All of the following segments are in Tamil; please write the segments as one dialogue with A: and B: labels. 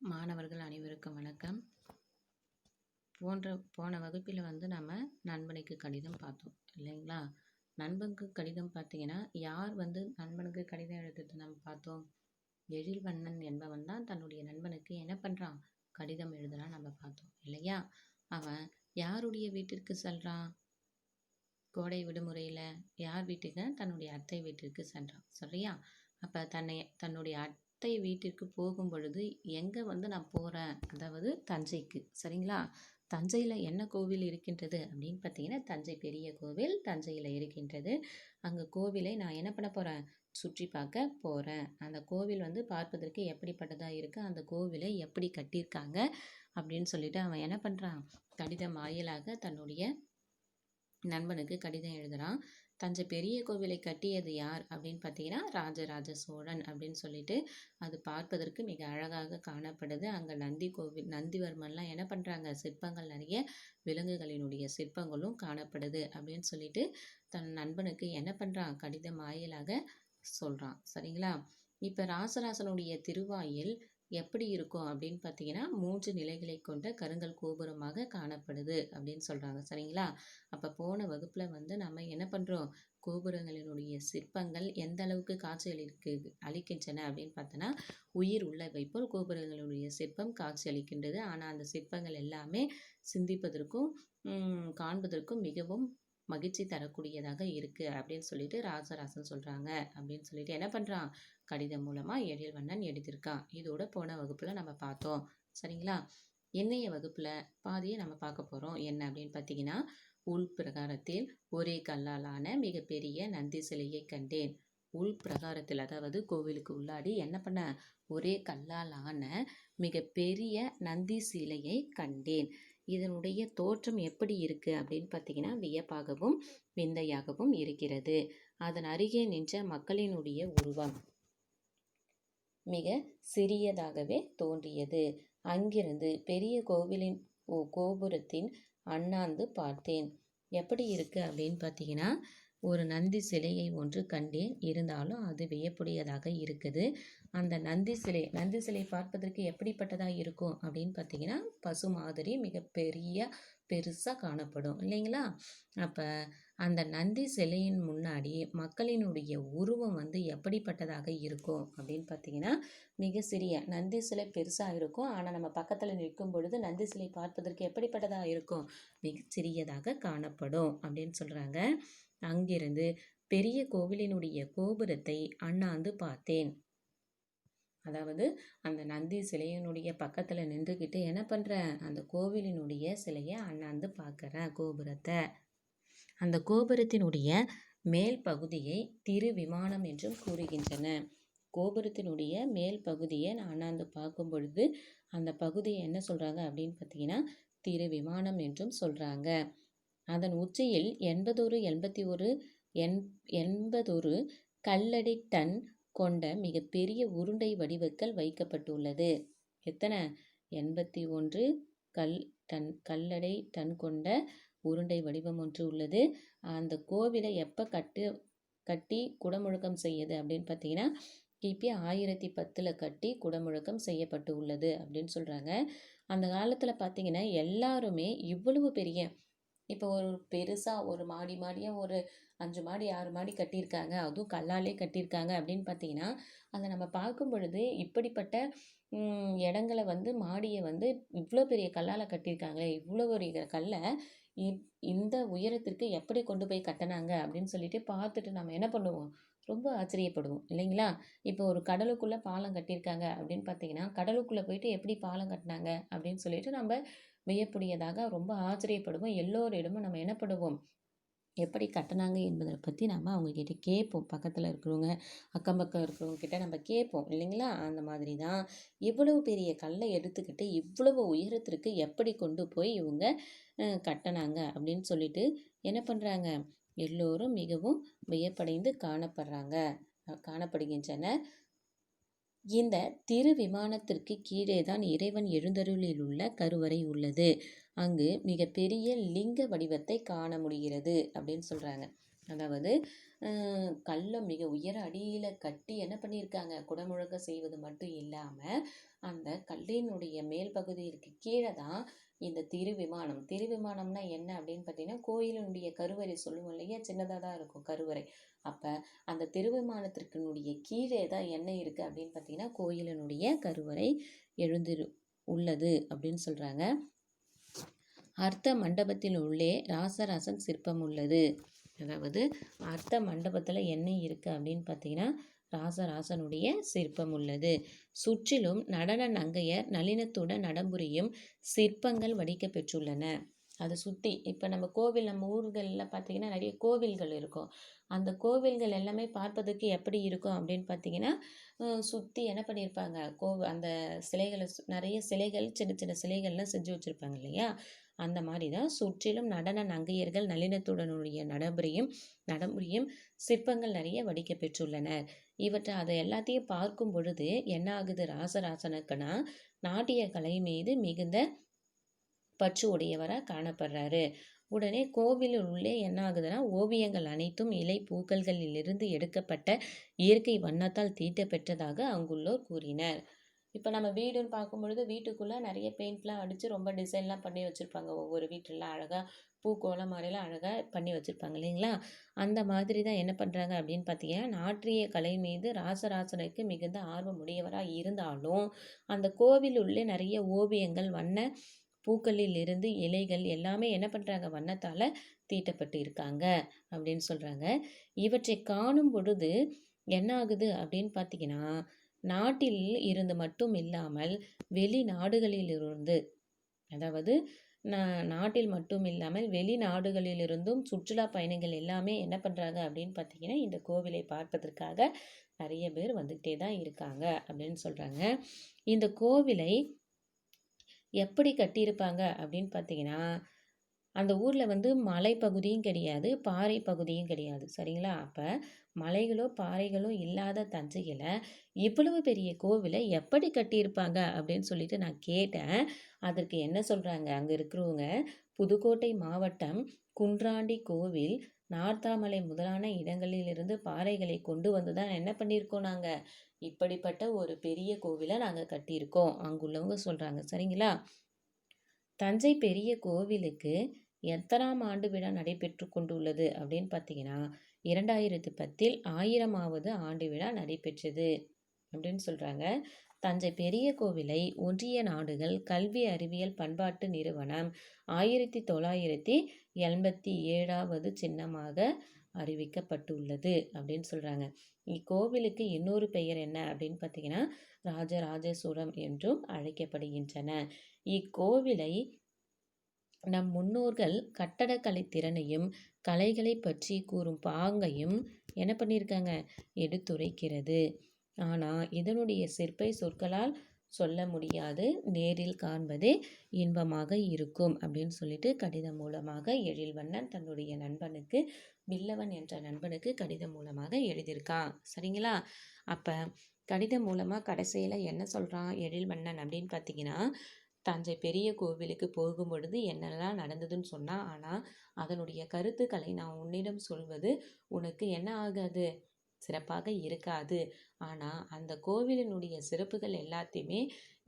A: மாணவர்கள் அனைவருக்கும் வணக்கம். போன வகுப்பில் நம்ம நண்பனுக்கு கடிதம் பார்த்தோம் இல்லைங்களா? நண்பனுக்கு கடிதம் பார்த்தீங்கன்னா, யார் நண்பனுக்கு கடிதம் எழுதுறது நம்ம பார்த்தோம்? எழில்வண்ணன் என்பவன் தான் தன்னுடைய நண்பனுக்கு என்ன பண்ணுறான்? கடிதம் எழுதுறான் நம்ம பார்த்தோம் இல்லையா? அவன் யாருடைய வீட்டிற்கு செல்றான்? கோடை விடுமுறையில் யார் வீட்டுக்கு? தன்னுடைய அத்தை வீட்டிற்கு சென்றான் சரியா? அப்போ தன்னுடைய அத்தை வீட்டிற்கு போகும் பொழுது எங்கே நான் போகிறேன், அதாவது தஞ்சைக்கு சரிங்களா? தஞ்சையில் என்ன கோவில் இருக்கின்றது அப்படின்னு பார்த்தீங்கன்னா, தஞ்சை பெரிய கோவில் தஞ்சையில் இருக்கின்றது. அங்கே கோவிலை நான் என்ன பண்ண போகிறேன்? சுற்றி பார்க்க போகிறேன். அந்த கோவில் பார்ப்பதற்கு எப்படிப்பட்டதாக இருக்குது, அந்த கோவிலை எப்படி கட்டியிருக்காங்க அப்படின்னு சொல்லிட்டு அவன் என்ன பண்ணுறான்? கடிதம் வாயிலாக தன்னுடைய நண்பனுக்கு கடிதம் எழுதுகிறான். தஞ்சை பெரிய கோவிலை கட்டியது யார் அப்படின்னு பார்த்தீங்கன்னா, ராஜராஜ சோழன் அப்படின்னு சொல்லிட்டு அது பார்ப்பதற்கு மிக அழகாக காணப்படுது. அங்கே நந்திவர்மன்லாம் என்ன பண்ணுறாங்க? சிற்பங்கள், நிறைய விலங்குகளினுடைய சிற்பங்களும் காணப்படுது அப்படின்னு சொல்லிட்டு தன் நண்பனுக்கு என்ன பண்ணுறான்? கடிதம் வாயிலாக சொல்கிறான் சரிங்களா? இப்போ ராசராசனுடைய திருவாயில் எப்படி இருக்கும் அப்படின்னு பார்த்தீங்கன்னா, 3 நிலைகளை கொண்ட கருங்கல் கோபுரமாக காணப்படுது அப்படின்னு சொல்கிறாங்க சரிங்களா? அப்போ போன வகுப்பில் நம்ம என்ன பண்ணுறோம்? கோபுரங்களினுடைய சிற்பங்கள் எந்த அளவுக்கு காட்சி அளிக்கின்றன அப்படின்னு பார்த்தோன்னா, உயிர் உள்ளவை போல் கோபுரங்களுடைய சிற்பம் காட்சி அளிக்கின்றது. ஆனால் அந்த சிற்பங்கள் எல்லாமே சிந்திப்பதற்கும் காண்பதற்கும் மிகவும் மகிழ்ச்சி தரக்கூடியதாக இருக்குது அப்படின்னு சொல்லிட்டு ராசராசன் சொல்கிறாங்க அப்படின்னு சொல்லிட்டு என்ன பண்ணுறான்? கடிதம் மூலமாக எழில்வண்ணன் எழுதியிருக்கான். இதோட போன வகுப்பில் நம்ம பார்த்தோம் சரிங்களா? இன்னைய வகுப்பில் பாதியை நம்ம பார்க்க போகிறோம். என்ன அப்படின்னு பார்த்தீங்கன்னா, உள் பிரகாரத்தில் ஒரே கல்லாலான மிகப்பெரிய நந்தி சிலையை கண்டேன். உள் பிரகாரத்தில், அதாவது கோவிலுக்கு உள்ளாடி என்ன பண்ண? ஒரே கல்லாலான மிகப்பெரிய நந்தி சிலையை கண்டேன். இதனுடைய தோற்றம் எப்படி இருக்குது அப்படின்னு பார்த்தீங்கன்னா, வியப்பாகவும் விந்தையாகவும் இருக்கிறது. அதன் அருகே நின்ற மக்களினுடைய உருவம் மிக சிறியதாகவே தோன்றியது. அங்கிருந்து பெரிய கோபுரத்தின் அண்ணாந்து பார்த்தேன். எப்படி இருக்குது அப்படின்னு பார்த்தீங்கன்னா, ஒரு நந்தி சிலையை ஒன்று கண்டேன். இருந்தாலும் அது வியப்புடையதாக இருக்குது. அந்த நந்தி சிலை பார்ப்பதற்கு எப்படிப்பட்டதாக இருக்கும் அப்படின்னு பார்த்தீங்கன்னா, பசு மாதிரி மிகப்பெரிய பெருசாக காணப்படும் இல்லைங்களா? அப்போ அந்த நந்தி சிலையின் முன்னாடி மக்களினுடைய உருவம் எப்படிப்பட்டதாக இருக்கும் அப்படின்னு பார்த்தீங்கன்னா, மிக சிறிய நந்தி சிலை பெருசாக இருக்கும். ஆனால் நம்ம பக்கத்தில் நிற்கும் பொழுது நந்தி சிலை பார்ப்பதற்கு எப்படிப்பட்டதாக இருக்கும்? மிக சிறியதாக காணப்படும் அப்படின்னு சொல்கிறாங்க. அங்கிருந்து பெரிய கோவிலினுடைய கோபுரத்தை அண்ணாந்து பார்த்தேன். அதாவது அந்த நந்தி சிலையினுடைய பக்கத்தில் நின்றுக்கிட்டு என்ன பண்ணுறேன்? அந்த கோவிலினுடைய சிலையை அண்ணாந்து பார்க்குறேன், கோபுரத்தை. அந்த கோபுரத்தினுடைய மேல் பகுதியை திருவிமானம் என்றும் கூறுகின்றன. கோபுரத்தினுடைய மேல் பகுதியை நான் அண்ணாந்து பார்க்கும் பொழுது அந்த பகுதியை என்ன சொல்கிறாங்க அப்படின்னு பார்த்தீங்கன்னா, திருவிமானம் என்றும் சொல்கிறாங்க. அதன் உச்சியில் 81 கல்லடி டன் கொண்ட மிகப்பெரிய உருண்டை வடிவக்கல் வைக்கப்பட்டுள்ளது. எத்தனை? 81 கல்லடை டன் கொண்ட உருண்டை வடிவம் ஒன்று உள்ளது. அந்த கோவிலை எப்போ கட்டி குடமுழக்கம் செய்யுது அப்படின்னு பார்த்தீங்கன்னா, கிபி 1010 கட்டி குடமுழக்கம் செய்யப்பட்டு உள்ளது அப்படின்னு சொல்கிறாங்க. அந்த காலத்தில் பார்த்தீங்கன்னா, எல்லாருமே இவ்வளவு பெரிய, இப்போ ஒரு பெருசாக ஒரு மாடியாக ஒரு 5 மாடி 6 மாடி கட்டியிருக்காங்க, அதுவும் கல்லாலே கட்டியிருக்காங்க அப்படின்னு பார்த்தீங்கன்னா, அதை நம்ம பார்க்கும் பொழுது இப்படிப்பட்ட இடங்களை மாடியை இவ்வளோ பெரிய கல்லால் கட்டியிருக்காங்களே, இவ்வளோ ஒரு கல்லை இந்த உயரத்திற்கு எப்படி கொண்டு போய் கட்டினாங்க அப்படின்னு சொல்லிட்டு பார்த்துட்டு நம்ம என்ன பண்ணுவோம்? ரொம்ப ஆச்சரியப்படுவோம் இல்லைங்களா? இப்போ ஒரு கடலுக்குள்ளே பாலம் கட்டியிருக்காங்க அப்படின்னு பார்த்தீங்கன்னா, கடலுக்குள்ளே போயிட்டு எப்படி பாலம் கட்டினாங்க அப்படின்னு சொல்லிட்டு நம்ம வியப்புடையதாக ரொம்ப ஆச்சரியப்படுவோம். எல்லோரிடமும் நம்ம என்ன பண்ணுவோம்? எப்படி கட்டினாங்க என்பதை பற்றி நம்ம அவங்கக்கிட்ட கேட்போம். பக்கத்தில் இருக்கிறவங்க, அக்கம் பக்கம் இருக்கிறவங்க கிட்ட நம்ம கேட்போம் இல்லைங்களா? அந்த மாதிரி தான் இவ்வளவு பெரிய கல்லை எடுத்துக்கிட்டு இவ்வளவு உயரத்திற்கு எப்படி கொண்டு போய் இவங்க கட்டினாங்க அப்படின்னு சொல்லிட்டு என்ன பண்ணுறாங்க? எல்லோரும் மிகவும் வியப்படைந்து காணப்படுகின்றனர். இந்த திருவிமானத்திற்கு கீழே தான் இறைவன் எழுந்தருளில் உள்ள கருவறை உள்ளது. அங்கு மிகப்பெரிய லிங்க வடிவத்தை காண முடிகிறது அப்படின்னு சொல்கிறாங்க. அதாவது கல்லை மிக உயர அடியில் கட்டி என்ன பண்ணியிருக்காங்க, குடமுழக்க செய்வது மட்டும் இல்லாமல் அந்த கல்லினுடைய மேல் பகுதிக்கு கீழே தான் இந்த திருவிமானம். திருவிமானம்னா என்ன அப்படின்னு பார்த்தீங்கன்னா, கோயிலினுடைய கருவறை சொல்லுவோம் இல்லையா, சின்னதாக தான் இருக்கும் கருவறை. அப்போ அந்த திருவிமானத்திற்குனுடைய கீழே தான் என்ன இருக்குது அப்படின்னு பார்த்தீங்கன்னா, கோயிலினுடைய கருவறை எழுந்திரு உள்ளது அப்படின்னு சொல்கிறாங்க. அர்த்த மண்டபத்தில் உள்ளே ராசராசன் சிற்பம் உள்ளது. அதாவது அர்த்த மண்டபத்தில் என்ன இருக்குது அப்படின்னு பார்த்தீங்கன்னா, ராசராசனுடைய சிற்பம் உள்ளது. சுற்றிலும் நடன நங்கையர் நளினத்துடன் நடம்புரியும் சிற்பங்கள் வடிக்க பெற்றுள்ளன. அதை சுற்றி இப்போ நம்ம கோவில், நம்ம ஊர்களில் பார்த்திங்கன்னா நிறைய கோவில்கள் இருக்கும். அந்த கோவில்கள் எல்லாமே பார்ப்பதற்கு எப்படி இருக்கும் அப்படின்னு பார்த்தீங்கன்னா, சுற்றி என்ன பண்ணியிருப்பாங்க, அந்த சிலைகளை நிறைய சிலைகள், சின்ன சின்ன சிலைகள்லாம் செஞ்சு வச்சுருப்பாங்க இல்லையா, அந்த மாதிரி தான் சுற்றிலும் நடன நங்கையர்கள் நளினத்துடனுடைய நடமுறையும் சிற்பங்கள் நிறைய வடிக்க பெற்றுள்ளனர். அதை எல்லாத்தையும் பார்க்கும் பொழுது என்ன ஆகுது, ராசராசனுக்குன்னா நாட்டிய கலை மீது மிகுந்த பற்று உடையவராக காணப்படுறாரு. உடனே கோவிலில் உள்ளே என்ன ஆகுதுன்னா, ஓவியங்கள் அனைத்தும் இலை பூக்கள்களிலிருந்து எடுக்கப்பட்ட இயற்கை வண்ணத்தால் தீட்ட பெற்றதாக அங்குள்ளோர் கூறினர். இப்போ நம்ம வீடுன்னு பார்க்கும்பொழுது வீட்டுக்குள்ளே நிறைய பெயிண்ட்லாம் அடித்து ரொம்ப டிசைன்லாம் பண்ணி வச்சுருப்பாங்க. ஒவ்வொரு வீட்டிலலாம் அழகாக பூக்கோளம் மாதிரிலாம் அழகாக பண்ணி வச்சுருப்பாங்க இல்லைங்களா. அந்த மாதிரி தான் என்ன பண்ணுறாங்க அப்படின்னு பார்த்தீங்கன்னா, நாட்டிய கலை மீது ராசராசனுக்கு மிகுந்த ஆர்வம் உடையவராக இருந்தாலும் அந்த கோவில் உள்ளே நிறைய ஓவியங்கள், வண்ண பூக்களில் இருந்து இலைகள் எல்லாமே என்ன பண்ணுறாங்க, வண்ணத்தால் தீட்டப்பட்டு இருக்காங்க அப்படின்னு சொல்கிறாங்க. இவற்றை காணும் பொழுது என்ன ஆகுது அப்படின்னு பார்த்தீங்கன்னா, நாட்டில் இருந்து மட்டும் இல்லாமல் வெளிநாடுகளிலிருந்து, அதாவது நாட்டில் மட்டும் இல்லாமல் வெளிநாடுகளிலிருந்தும் சுற்றுலா பயணிகள் எல்லாமே என்ன பண்ணுறாங்க அப்படின்னு பார்த்தீங்கன்னா, இந்த கோவிலை பார்ப்பதற்காக நிறைய பேர் வந்துக்கிட்டே தான் இருக்காங்க அப்படின்னு சொல்கிறாங்க. இந்த கோவிலை எப்படி கட்டியிருப்பாங்க அப்படின்னு பார்த்தீங்கன்னா, அந்த ஊரில் மலைப்பகுதியும் கிடையாது, பாறை பகுதியும் கிடையாது, சரிங்களா. அப்போ மலைகளோ பாறைகளோ இல்லாத தஞ்சையில் இவ்வளவு பெரிய கோவிலை எப்படி கட்டியிருப்பாங்க அப்படின்னு சொல்லிட்டு நான் கேட்டேன். அதற்கு என்ன சொல்கிறாங்க அங்கே இருக்கிறவங்க, புதுக்கோட்டை மாவட்டம் குன்றாண்டி கோவில், நார்த்தாமலை முதலான இடங்களிலிருந்து பாறைகளை கொண்டு வந்து தான் என்ன பண்ணியிருக்கோம், நாங்கள் இப்படிப்பட்ட ஒரு பெரிய கோவிலை நாங்கள் கட்டியிருக்கோம் அங்குள்ளவங்க சொல்கிறாங்க, சரிங்களா. தஞ்சை பெரிய கோவிலுக்கு எத்தனாம் ஆண்டு விழா நடைபெற்று கொண்டுள்ளது அப்படின்னு பார்த்தீங்கன்னா, 2010 1000ஆவது ஆண்டு விழா நடைபெற்றது அப்படின்னு சொல்கிறாங்க. தஞ்சை பெரிய கோவிலை ஒன்றிய நாடுகள் கல்வி அறிவியல் பண்பாட்டு நிறுவனம் 1987வது சின்னமாக அறிவிக்கப்பட்டுள்ளது அப்படின்னு சொல்கிறாங்க. இக்கோவிலுக்கு இன்னொரு பெயர் என்ன அப்படின்னு பார்த்தீங்கன்னா, ராஜராஜேஸ்வரம் என்றும் அழைக்கப்படுகின்றன. இக்கோவிலை நம் முன்னோர்கள் கட்டடக்கலை திறனையும் கலைகளை பற்றி கூறும் பாங்கையும் என்ன பண்ணியிருக்காங்க, எடுத்துரைக்கிறது. ஆனால் இதனுடைய சிற்பை சொற்களால் சொல்ல முடியாது, நேரில் காண்பதே இன்பமாக இருக்கும் அப்படின்னு சொல்லிட்டு கடிதம் மூலமாக எழில்வண்ணன் தன்னுடைய நண்பனுக்கு, வில்லவன் என்ற நண்பனுக்கு கடிதம் மூலமாக எழுதியிருக்கான், சரிங்களா. அப்போ கடிதம் மூலமாக கடைசியில் என்ன சொல்கிறான் எழில்வண்ணன் அப்படின்னு பார்த்தீங்கன்னா, தஞ்சை பெரிய கோவிலுக்கு போகும் பொழுது என்னெல்லாம் நடந்ததுன்னு சொன்னால், ஆனால் அதனுடைய கருத்துக்களை நான் உன்னிடம் சொல்வது உனக்கு என்ன ஆகாது, சிறப்பாக இருக்காது. ஆனால் அந்த கோவிலினுடைய சிறப்புகள் எல்லாத்தையுமே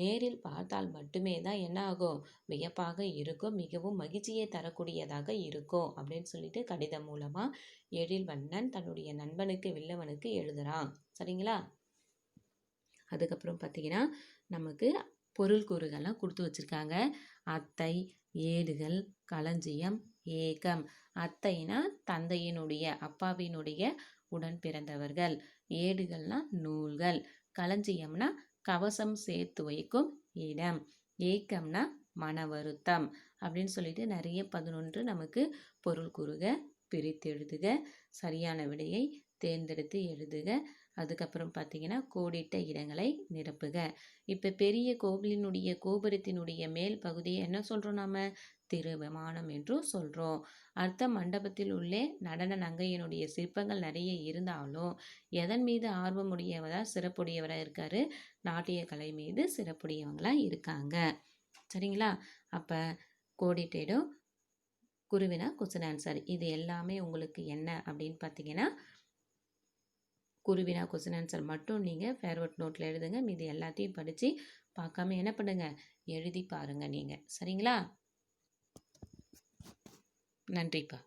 A: நேரில் பார்த்தால் மட்டுமே தான் என்ன ஆகும், வியப்பாக இருக்கும், மிகவும் மகிழ்ச்சியை தரக்கூடியதாக இருக்கும் அப்படின்னு சொல்லிட்டு கடிதம் மூலமாக எழில்வண்ணன் தன்னுடைய நண்பனுக்கு வில்லவனுக்கு எழுதுகிறான், சரிங்களா. அதுக்கப்புறம் பார்த்தீங்கன்னா நமக்கு பொருள் கூறுகள்லாம் கொடுத்து வச்சுருக்காங்க. அத்தை, ஏடுகள், களஞ்சியம், ஏகம். அத்தைனா தந்தையினுடைய, அப்பாவினுடைய உடன் பிறந்தவர்கள். ஏடுகள்னா நூல்கள். களஞ்சியம்னா கவசம் சேர்த்து வைக்கும் இடம். ஏக்கம்னா மன வருத்தம் அப்படின்னு சொல்லிட்டு நிறைய 11 நமக்கு பொருள் கூறுக, பிரித்து எழுதுக, சரியான விடையை தேர்ந்தெடுத்து எழுதுக. அதுக்கப்புறம் பார்த்தீங்கன்னா கோடிட்ட இடங்களை நிரப்புக. இப்போ பெரிய கோவிலினுடைய கோபுரத்தினுடைய மேல் பகுதியை என்ன சொல்கிறோம், நாம் திருவிமானம் என்றும் சொல்கிறோம். அர்த்த மண்டபத்தில் உள்ளே நடன நங்கையினுடைய சிற்பங்கள் நிறைய இருந்தாலும் எதன் மீது ஆர்வமுடையவராக சிறப்புடையவராக இருக்கார், நாட்டிய கலை மீது சிறப்புடையவங்களாக இருக்காங்க, சரிங்களா. அப்போ கோடிட்ட இடம், குருவினா கொஸ்டின் ஆன்சர், இது எல்லாமே உங்களுக்கு என்ன அப்படின்னு பார்த்தீங்கன்னா குருவினா கொஸ்டின் ஆன்சர் மட்டும் நீங்கள் ஃபேர்வர்ட் நோட்டில் எழுதுங்க. மீதி எல்லாத்தையும் படித்து பார்க்காம என்ன பண்ணுங்கள், எழுதி பாருங்கள் நீங்கள். சரிங்களா? நன்றிப்பா.